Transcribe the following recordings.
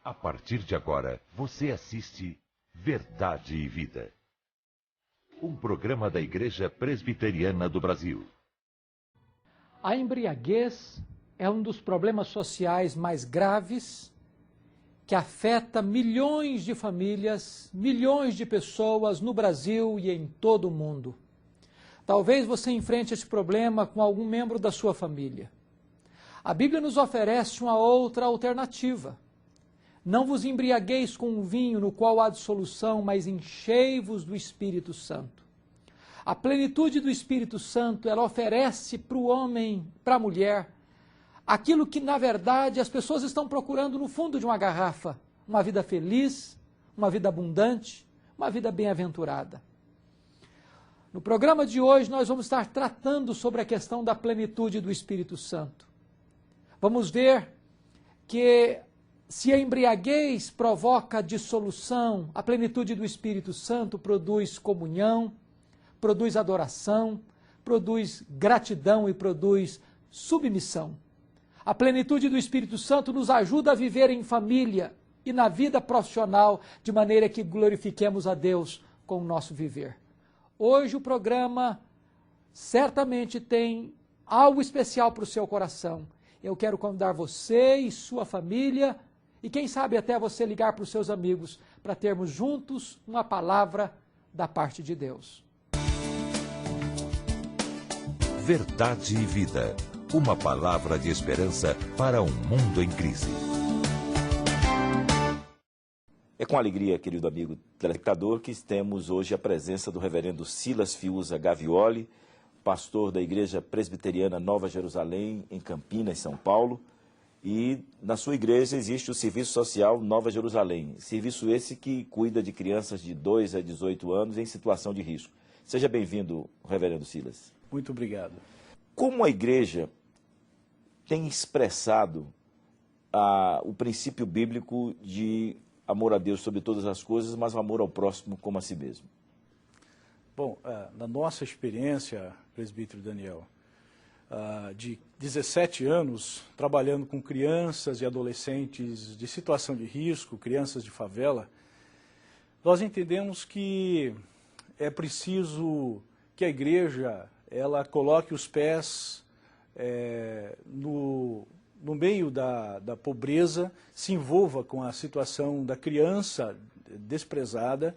A partir de agora, você assiste Verdade e Vida. Um programa da Igreja Presbiteriana do Brasil. A embriaguez é um dos problemas sociais mais graves que afeta milhões de famílias, milhões de pessoas no Brasil e em todo o mundo. Talvez você enfrente esse problema com algum membro da sua família. A Bíblia nos oferece uma outra alternativa. Não vos embriagueis com o vinho no qual há dissolução, mas enchei-vos do Espírito Santo. A plenitude do Espírito Santo, ela oferece para o homem, para a mulher, aquilo que, na verdade, as pessoas estão procurando no fundo de uma garrafa. Uma vida feliz, uma vida abundante, uma vida bem-aventurada. No programa de hoje, nós vamos estar tratando sobre a questão da plenitude do Espírito Santo. Vamos ver que se a embriaguez provoca dissolução, a plenitude do Espírito Santo produz comunhão, produz adoração, produz gratidão e produz submissão. A plenitude do Espírito Santo nos ajuda a viver em família e na vida profissional de maneira que glorifiquemos a Deus com o nosso viver. Hoje o programa certamente tem algo especial para o seu coração. Eu quero convidar você e sua família, e quem sabe até você ligar para os seus amigos, para termos juntos uma palavra da parte de Deus. Verdade e Vida. Uma palavra de esperança para um mundo em crise. É com alegria, querido amigo telespectador, que temos hoje a presença do reverendo Silas Fiuza Gavioli, pastor da Igreja Presbiteriana Nova Jerusalém, em Campinas, São Paulo. E na sua igreja existe o Serviço Social Nova Jerusalém, serviço esse que cuida de crianças de 2 a 18 anos em situação de risco. Seja bem-vindo, reverendo Silas. Muito obrigado. Como a igreja tem expressado o princípio bíblico de amor a Deus sobre todas as coisas, mas o amor ao próximo como a si mesmo? Bom, na nossa experiência, presbítero Daniel, de 17 anos trabalhando com crianças e adolescentes de situação de risco, crianças de favela, nós entendemos que é preciso que a igreja ela coloque os pés no meio da pobreza, se envolva com a situação da criança desprezada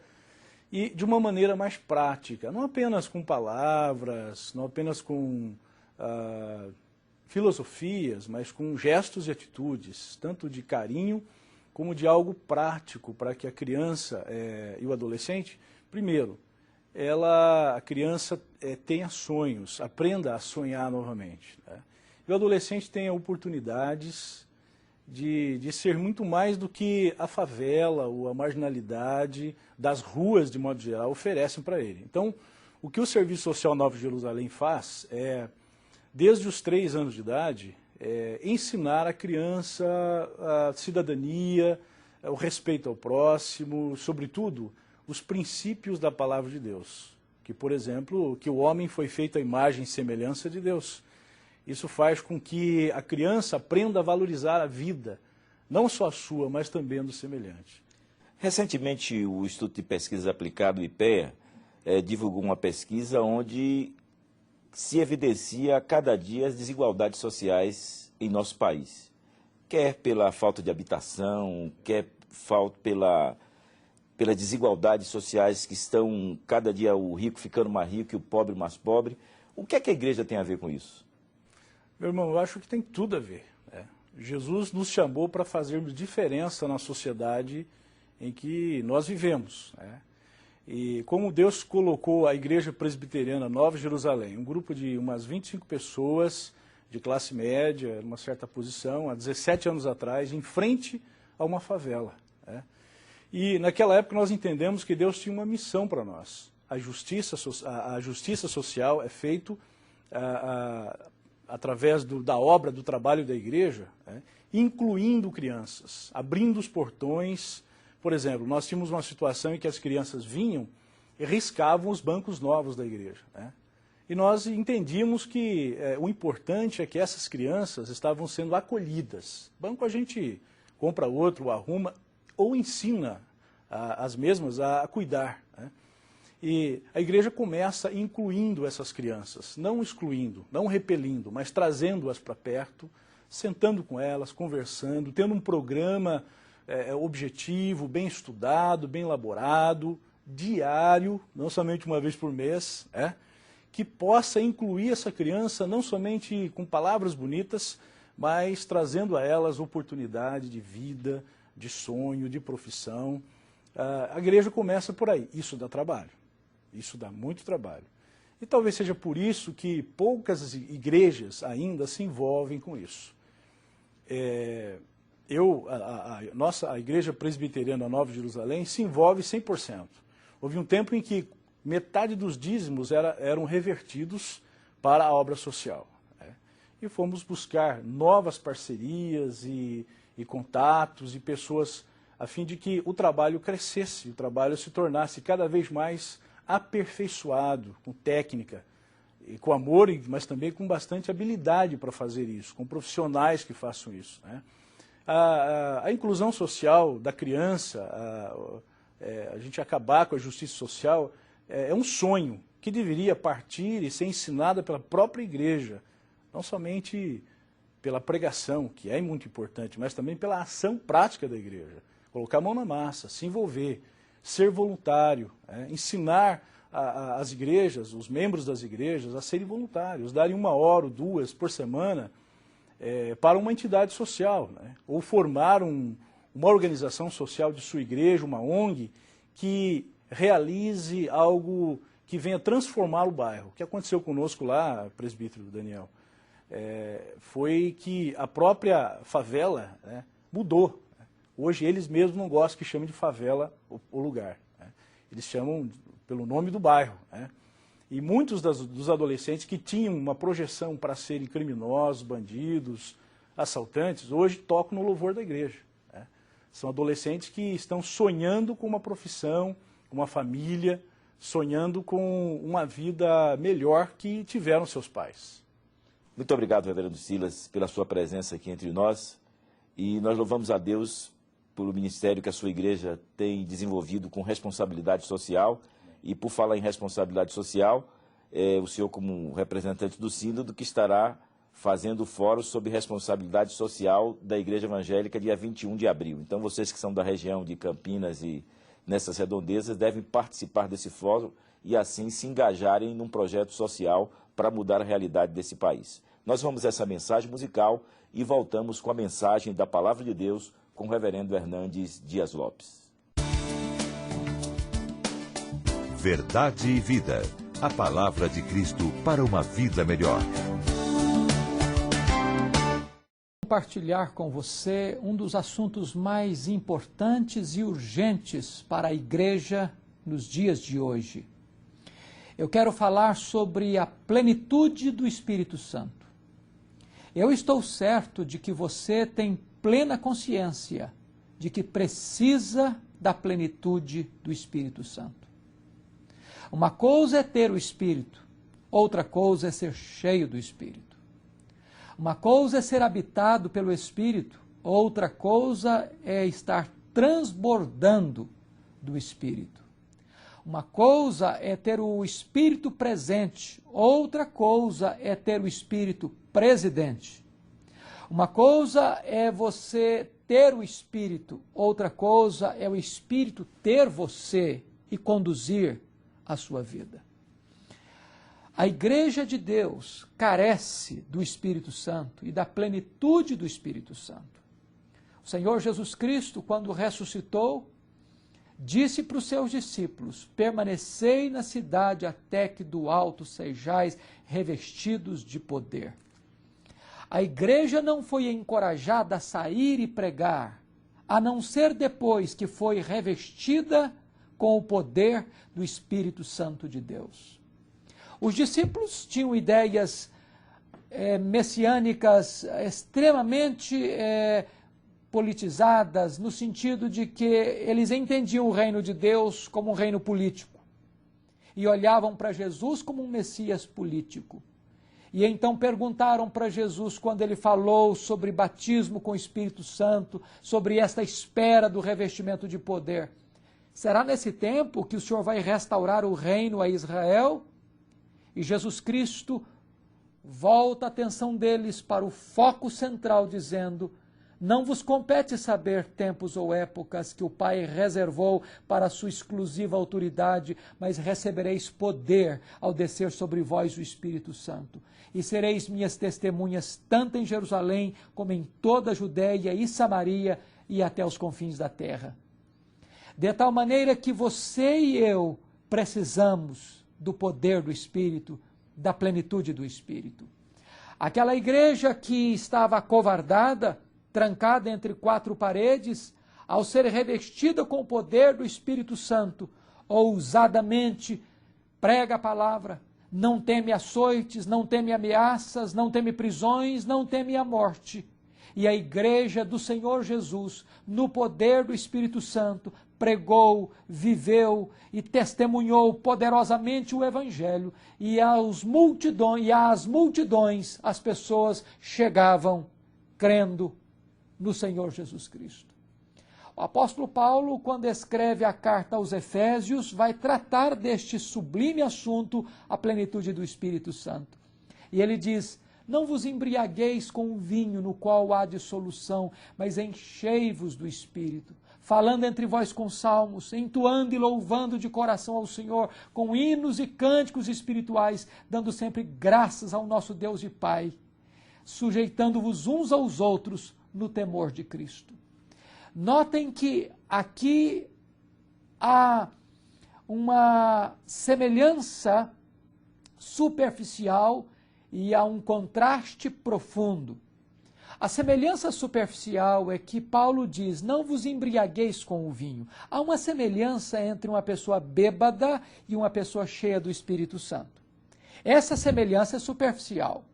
e de uma maneira mais prática, não apenas com palavras, não apenas com filosofias, mas com gestos e atitudes, tanto de carinho como de algo prático para que a criança e o adolescente, primeiro, a criança tenha sonhos, aprenda a sonhar novamente. Né? E o adolescente tenha oportunidades de ser muito mais do que a favela ou a marginalidade das ruas, de modo geral, oferecem para ele. Então, o que o Serviço Social Nova Jerusalém faz é, desde os 3 anos de idade, ensinar a criança a cidadania, o respeito ao próximo, sobretudo, os princípios da palavra de Deus. Que, por exemplo, que o homem foi feito à imagem e semelhança de Deus. Isso faz com que a criança aprenda a valorizar a vida, não só a sua, mas também a do semelhante. Recentemente, o Instituto de Pesquisas Aplicado, o IPEA, divulgou uma pesquisa onde se evidencia a cada dia as desigualdades sociais em nosso país. Quer pela falta de habitação, quer pelas desigualdades sociais que estão, cada dia o rico ficando mais rico e o pobre mais pobre. O que é que a igreja tem a ver com isso? Meu irmão, eu acho que tem tudo a ver. Jesus nos chamou para fazermos diferença na sociedade em que nós vivemos. E como Deus colocou a Igreja Presbiteriana Nova Jerusalém, um grupo de umas 25 pessoas de classe média, numa certa posição, há 17 anos atrás, em frente a uma favela. E naquela época nós entendemos que Deus tinha uma missão para nós. A justiça social é feita através da obra, do trabalho da igreja, incluindo crianças, abrindo os portões. Por exemplo, nós tínhamos uma situação em que as crianças vinham e riscavam os bancos novos da igreja. E nós entendíamos que o importante é que essas crianças estavam sendo acolhidas. Banco a gente compra outro, ou arruma, ou ensina as mesmas a cuidar, né? E a igreja começa incluindo essas crianças, não excluindo, não repelindo, mas trazendo-as para perto, sentando com elas, conversando, tendo um programa objetivo, bem estudado, bem elaborado, diário, não somente uma vez por mês, que possa incluir essa criança não somente com palavras bonitas, mas trazendo a elas oportunidade de vida, de sonho, de profissão. A igreja começa por aí. Isso dá trabalho. Isso dá muito trabalho. E talvez seja por isso que poucas igrejas ainda se envolvem com isso. A Igreja Presbiteriana Nova Jerusalém se envolve 100%. Houve um tempo em que metade dos dízimos eram revertidos para a obra social. E fomos buscar novas parcerias e contatos e pessoas a fim de que o trabalho crescesse, o trabalho se tornasse cada vez mais aperfeiçoado, com técnica, e com amor, mas também com bastante habilidade para fazer isso, com profissionais que façam isso, né? A inclusão social da criança, a gente acabar com a justiça social, é um sonho que deveria partir e ser ensinada pela própria igreja, não somente pela pregação, que é muito importante, mas também pela ação prática da igreja. Colocar a mão na massa, se envolver, ser voluntário, ensinar as igrejas, os membros das igrejas, a serem voluntários, darem 1 hora ou 2 por semana para uma entidade social, né? Ou formar uma organização social de sua igreja, uma ONG, que realize algo que venha transformar o bairro. O que aconteceu conosco lá, presbítero Daniel, foi que a própria favela, né, mudou. Hoje eles mesmos não gostam que chamem de favela o lugar, né? Eles chamam pelo nome do bairro, né? E muitos dos adolescentes que tinham uma projeção para serem criminosos, bandidos, assaltantes, hoje tocam no louvor da igreja, né? São adolescentes que estão sonhando com uma profissão, uma família, sonhando com uma vida melhor que tiveram seus pais. Muito obrigado, reverendo Silas, pela sua presença aqui entre nós. E nós louvamos a Deus pelo ministério que a sua igreja tem desenvolvido com responsabilidade social. E por falar em responsabilidade social, o senhor, como representante do sínodo, que estará fazendo o fórum sobre responsabilidade social da Igreja Evangélica dia 21 de abril. Então, vocês que são da região de Campinas e nessas redondezas devem participar desse fórum e assim se engajarem num projeto social para mudar a realidade desse país. Nós vamos a essa mensagem musical e voltamos com a mensagem da Palavra de Deus com o reverendo Hernandes Dias Lopes. Verdade e Vida. A Palavra de Cristo para uma vida melhor. Compartilhar com você um dos assuntos mais importantes e urgentes para a igreja nos dias de hoje. Eu quero falar sobre a plenitude do Espírito Santo. Eu estou certo de que você tem plena consciência de que precisa da plenitude do Espírito Santo. Uma coisa é ter o Espírito, outra coisa é ser cheio do Espírito. Uma coisa é ser habitado pelo Espírito, outra coisa é estar transbordando do Espírito. Uma coisa é ter o Espírito presente, outra coisa é ter o Espírito presidente. Uma coisa é você ter o Espírito, outra coisa é o Espírito ter você e conduzir a sua vida. A Igreja de Deus carece do Espírito Santo e da plenitude do Espírito Santo. O Senhor Jesus Cristo, quando ressuscitou, disse para os seus discípulos: permanecei na cidade até que do alto sejais revestidos de poder. A igreja não foi encorajada a sair e pregar, a não ser depois que foi revestida com o poder do Espírito Santo de Deus. Os discípulos tinham ideias messiânicas extremamente politizadas, no sentido de que eles entendiam o reino de Deus como um reino político e olhavam para Jesus como um Messias político. E então perguntaram para Jesus, quando ele falou sobre batismo com o Espírito Santo, sobre esta espera do revestimento de poder: será nesse tempo que o Senhor vai restaurar o reino a Israel? E Jesus Cristo volta a atenção deles para o foco central, dizendo: não vos compete saber tempos ou épocas que o Pai reservou para a sua exclusiva autoridade, mas recebereis poder ao descer sobre vós o Espírito Santo. E sereis minhas testemunhas tanto em Jerusalém como em toda a Judéia e Samaria e até os confins da terra. De tal maneira que você e eu precisamos do poder do Espírito, da plenitude do Espírito. Aquela igreja que estava acovardada, trancada entre quatro paredes, ao ser revestida com o poder do Espírito Santo, ousadamente prega a palavra, não teme açoites, não teme ameaças, não teme prisões, não teme a morte. E a igreja do Senhor Jesus, no poder do Espírito Santo, pregou, viveu e testemunhou poderosamente o Evangelho, e às multidões as pessoas chegavam crendo no Senhor Jesus Cristo. O apóstolo Paulo, quando escreve a carta aos Efésios, vai tratar deste sublime assunto, a plenitude do Espírito Santo. E ele diz: não vos embriagueis com o vinho no qual há dissolução, mas enchei-vos do Espírito, falando entre vós com salmos, entoando e louvando de coração ao Senhor, com hinos e cânticos espirituais, dando sempre graças ao nosso Deus e Pai, sujeitando-vos uns aos outros no temor de Cristo. Notem que aqui há uma semelhança superficial e há um contraste profundo. A semelhança superficial é que Paulo diz: não vos embriagueis com o vinho. Há uma semelhança entre uma pessoa bêbada e uma pessoa cheia do Espírito Santo. Essa semelhança é superficial.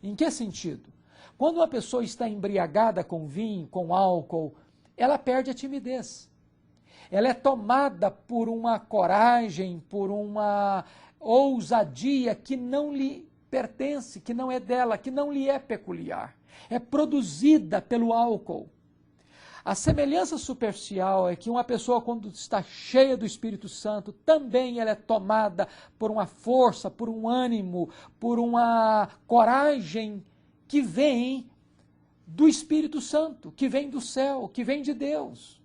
Em que sentido? Quando uma pessoa está embriagada com vinho, com álcool, ela perde a timidez. Ela é tomada por uma coragem, por uma ousadia que não lhe pertence, que não é dela, que não lhe é peculiar. É produzida pelo álcool. A semelhança superficial é que uma pessoa, quando está cheia do Espírito Santo, também ela é tomada por uma força, por um ânimo, por uma coragem que vem do Espírito Santo, que vem do céu, que vem de Deus.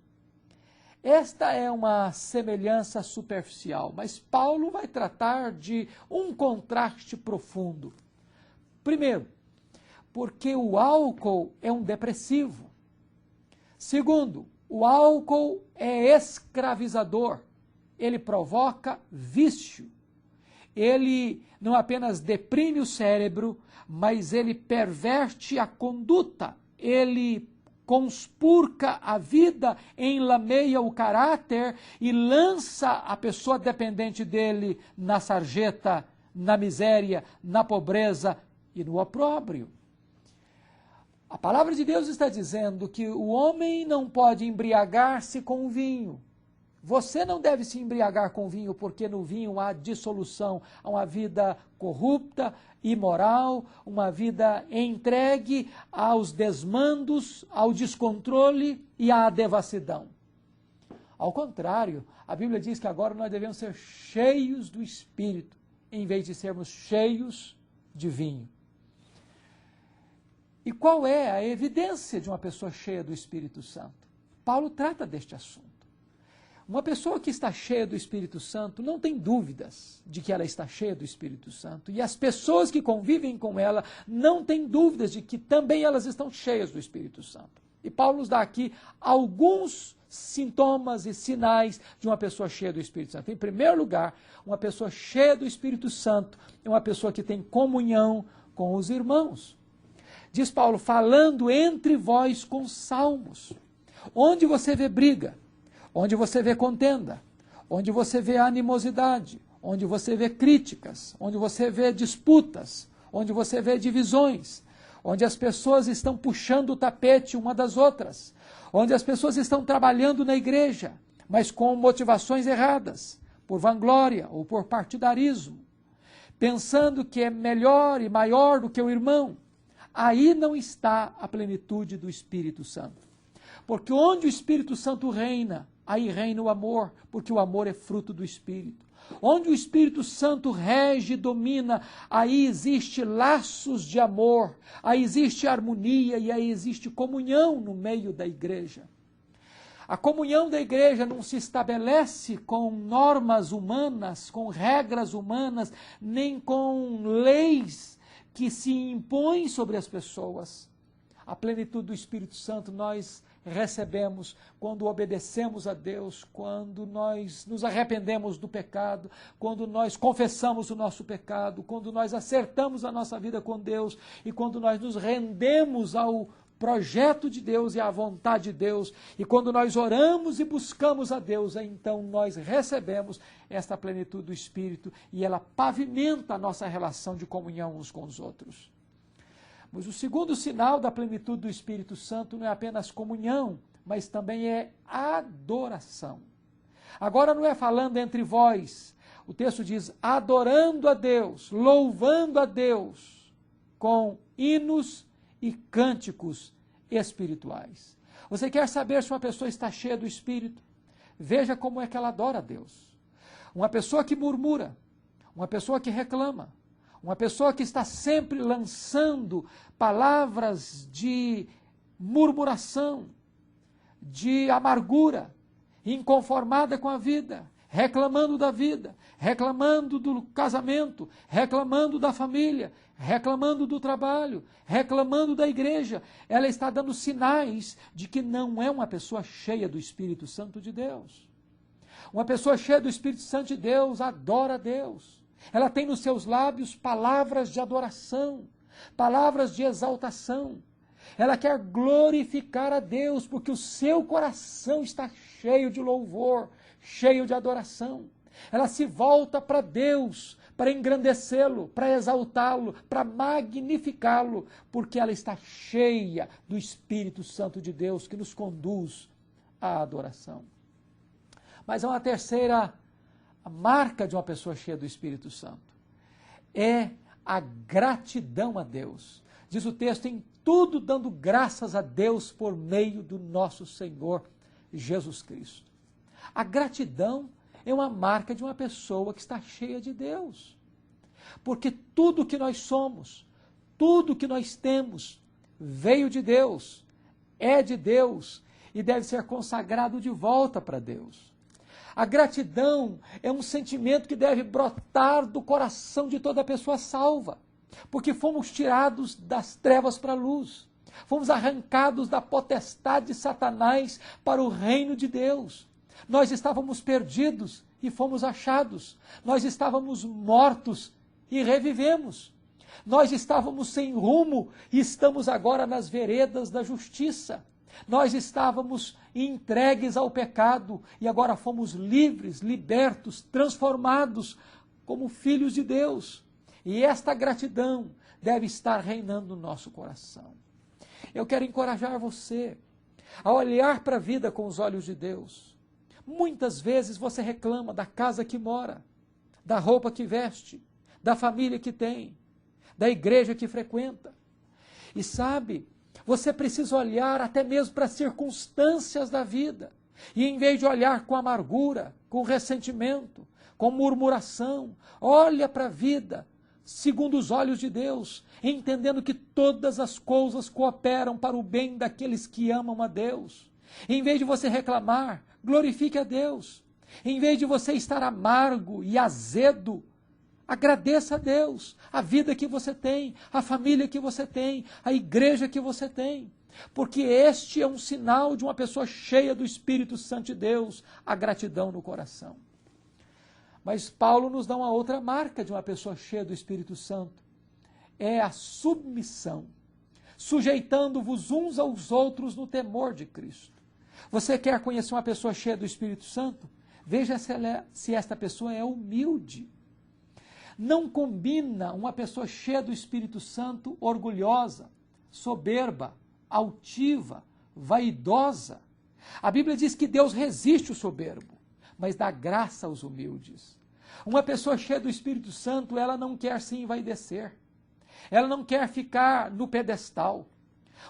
Esta é uma semelhança superficial, mas Paulo vai tratar de um contraste profundo. Primeiro, porque o álcool é um depressivo. Segundo, o álcool é escravizador. Ele provoca vício. Ele não apenas deprime o cérebro, mas ele perverte a conduta. Ele conspurca a vida, enlameia o caráter e lança a pessoa dependente dele na sarjeta, na miséria, na pobreza e no opróbrio. A palavra de Deus está dizendo que o homem não pode embriagar-se com o vinho. Você não deve se embriagar com vinho, porque no vinho há dissolução, há uma vida corrupta, imoral, uma vida entregue aos desmandos, ao descontrole e à devassidão. Ao contrário, a Bíblia diz que agora nós devemos ser cheios do Espírito, em vez de sermos cheios de vinho. E qual é a evidência de uma pessoa cheia do Espírito Santo? Paulo trata deste assunto. Uma pessoa que está cheia do Espírito Santo não tem dúvidas de que ela está cheia do Espírito Santo. E as pessoas que convivem com ela não têm dúvidas de que também elas estão cheias do Espírito Santo. E Paulo nos dá aqui alguns sintomas e sinais de uma pessoa cheia do Espírito Santo. Em primeiro lugar, uma pessoa cheia do Espírito Santo é uma pessoa que tem comunhão com os irmãos. Diz Paulo, falando entre vós com salmos. Onde você vê briga, onde você vê contenda, onde você vê animosidade, onde você vê críticas, onde você vê disputas, onde você vê divisões, onde as pessoas estão puxando o tapete uma das outras, onde as pessoas estão trabalhando na igreja, mas com motivações erradas, por vanglória ou por partidarismo. pensando que é melhor e maior do que o irmão, aí não está a plenitude do Espírito Santo. Porque onde o Espírito Santo reina, aí reina o amor, porque o amor é fruto do Espírito. Onde o Espírito Santo rege e domina, aí existe laços de amor, aí existe harmonia e aí existe comunhão no meio da igreja. A comunhão da igreja não se estabelece com normas humanas, com regras humanas, nem com leis que se impõem sobre as pessoas. A plenitude do Espírito Santo nós recebemos quando obedecemos a Deus, quando nós nos arrependemos do pecado, quando nós confessamos o nosso pecado, quando nós acertamos a nossa vida com Deus e quando nós nos rendemos ao projeto de Deus e à vontade de Deus, e quando nós oramos e buscamos a Deus, então nós recebemos esta plenitude do Espírito e ela pavimenta a nossa relação de comunhão uns com os outros. Mas o segundo sinal da plenitude do Espírito Santo não é apenas comunhão, mas também é adoração. Agora não é falando entre vós, o texto diz adorando a Deus, louvando a Deus com hinos e cânticos espirituais. Você quer saber se uma pessoa está cheia do Espírito? Veja como é que ela adora a Deus. Uma pessoa que murmura, uma pessoa que reclama, uma pessoa que está sempre lançando palavras de murmuração, de amargura, inconformada com a vida, reclamando da vida, reclamando do casamento, reclamando da família, reclamando do trabalho, reclamando da igreja. Ela está dando sinais de que não é uma pessoa cheia do Espírito Santo de Deus. Uma pessoa cheia do Espírito Santo de Deus adora a Deus. Ela tem nos seus lábios palavras de adoração, palavras de exaltação. Ela quer glorificar a Deus, porque o seu coração está cheio de louvor, cheio de adoração. Ela se volta para Deus, para engrandecê-lo, para exaltá-lo, para magnificá-lo, porque ela está cheia do Espírito Santo de Deus que nos conduz à adoração. Mas há uma terceira marca de uma pessoa cheia do Espírito Santo. É a gratidão a Deus. Diz o texto, em tudo dando graças a Deus por meio do nosso Senhor Jesus Cristo. A gratidão é uma marca de uma pessoa que está cheia de Deus. Porque tudo que nós somos, tudo que nós temos, veio de Deus, é de Deus e deve ser consagrado de volta para Deus. A gratidão é um sentimento que deve brotar do coração de toda pessoa salva, porque fomos tirados das trevas para a luz, fomos arrancados da potestade de Satanás para o reino de Deus. Nós estávamos perdidos e fomos achados, nós estávamos mortos e revivemos, nós estávamos sem rumo e estamos agora nas veredas da justiça. Nós estávamos entregues ao pecado e agora fomos livres, libertos, transformados como filhos de Deus. E esta gratidão deve estar reinando no nosso coração. Eu quero encorajar você a olhar para a vida com os olhos de Deus. Muitas vezes você reclama da casa que mora, da roupa que veste, da família que tem, da igreja que frequenta. E sabe, você precisa olhar até mesmo para as circunstâncias da vida. E em vez de olhar com amargura, com ressentimento, com murmuração, olha para a vida segundo os olhos de Deus, entendendo que todas as coisas cooperam para o bem daqueles que amam a Deus. Em vez de você reclamar, glorifique a Deus. Em vez de você estar amargo e azedo, agradeça a Deus, a vida que você tem, a família que você tem, a igreja que você tem. Porque este é um sinal de uma pessoa cheia do Espírito Santo de Deus, a gratidão no coração. Mas Paulo nos dá uma outra marca de uma pessoa cheia do Espírito Santo. É a submissão, sujeitando-vos uns aos outros no temor de Cristo. Você quer conhecer uma pessoa cheia do Espírito Santo? Veja se esta pessoa é humilde. Não combina uma pessoa cheia do Espírito Santo orgulhosa, soberba, altiva, vaidosa. A Bíblia diz que Deus resiste o soberbo, mas dá graça aos humildes. Uma pessoa cheia do Espírito Santo, ela não quer se envaidecer. Ela não quer ficar no pedestal.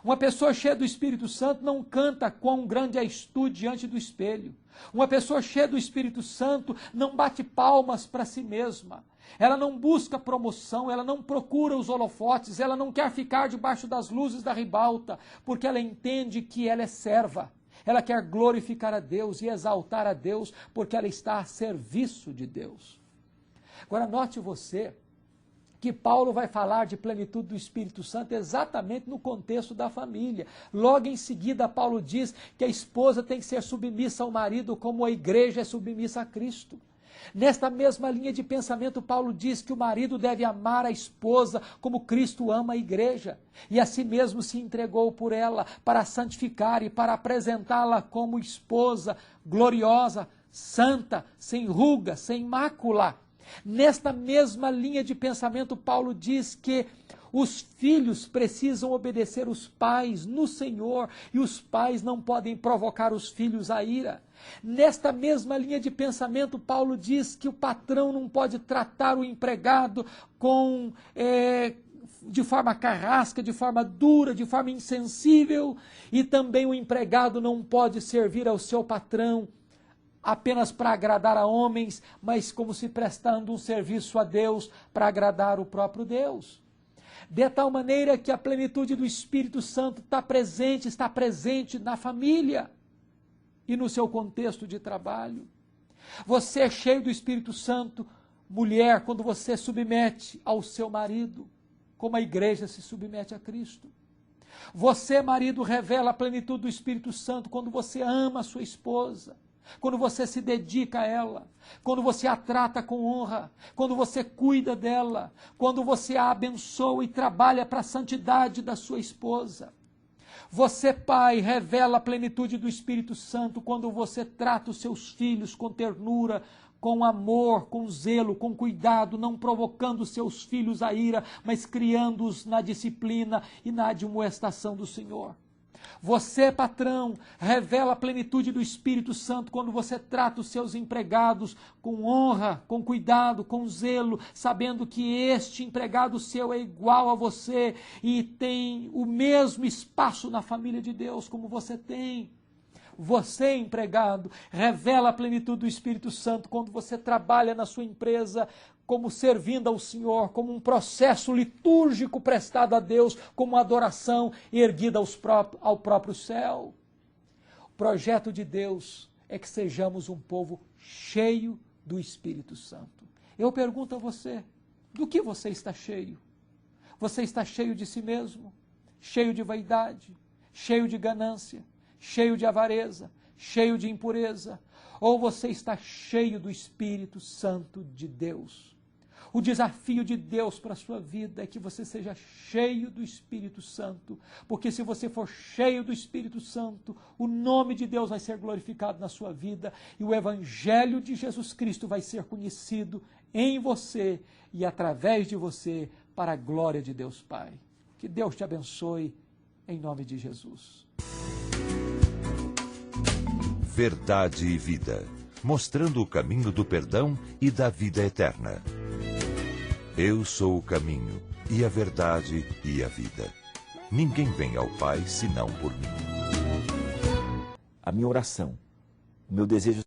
Uma pessoa cheia do Espírito Santo não canta quão grande és tu diante do espelho. Uma pessoa cheia do Espírito Santo não bate palmas para si mesma. Ela não busca promoção, ela não procura os holofotes, ela não quer ficar debaixo das luzes da ribalta, porque ela entende que ela é serva. Ela quer glorificar a Deus e exaltar a Deus, porque ela está a serviço de Deus. Agora, note você que Paulo vai falar de plenitude do Espírito Santo exatamente no contexto da família. Logo em seguida, Paulo diz que a esposa tem que ser submissa ao marido como a igreja é submissa a Cristo. Nesta mesma linha de pensamento, Paulo diz que o marido deve amar a esposa como Cristo ama a igreja, e a si mesmo se entregou por ela para santificar e para apresentá-la como esposa gloriosa, santa, sem ruga, sem mácula. Nesta mesma linha de pensamento, Paulo diz que os filhos precisam obedecer os pais no Senhor e os pais não podem provocar os filhos à ira. Nesta mesma linha de pensamento, Paulo diz que o patrão não pode tratar o empregado de forma carrasca, de forma dura, de forma insensível, e também o empregado não pode servir ao seu patrão apenas para agradar a homens, mas como se prestando um serviço a Deus para agradar o próprio Deus. De tal maneira que a plenitude do Espírito Santo está presente na família e no seu contexto de trabalho. Você é cheio do Espírito Santo, mulher, quando você submete ao seu marido, como a igreja se submete a Cristo. Você, marido, revela a plenitude do Espírito Santo quando você ama a sua esposa, quando você se dedica a ela, quando você a trata com honra, quando você cuida dela, quando você a abençoa e trabalha para a santidade da sua esposa. Você, pai, revela a plenitude do Espírito Santo quando você trata os seus filhos com ternura, com amor, com zelo, com cuidado, não provocando seus filhos à ira, mas criando-os na disciplina e na admoestação do Senhor. Você, patrão, revela a plenitude do Espírito Santo quando você trata os seus empregados com honra, com cuidado, com zelo, sabendo que este empregado seu é igual a você e tem o mesmo espaço na família de Deus como você tem. Você, empregado, revela a plenitude do Espírito Santo quando você trabalha na sua empresa como servindo ao Senhor, como um processo litúrgico prestado a Deus, como uma adoração erguida ao próprio céu. O projeto de Deus é que sejamos um povo cheio do Espírito Santo. Eu pergunto a você, do que você está cheio? Você está cheio de si mesmo? Cheio de vaidade? Cheio de ganância? Cheio de avareza? Cheio de impureza? Ou você está cheio do Espírito Santo de Deus? O desafio de Deus para a sua vida é que você seja cheio do Espírito Santo, porque se você for cheio do Espírito Santo, o nome de Deus vai ser glorificado na sua vida e o Evangelho de Jesus Cristo vai ser conhecido em você e através de você para a glória de Deus Pai. Que Deus te abençoe em nome de Jesus. Verdade e Vida, mostrando o caminho do perdão e da vida eterna. Eu sou o caminho, e a verdade e a vida. Ninguém vem ao Pai senão por mim. A minha oração, o meu desejo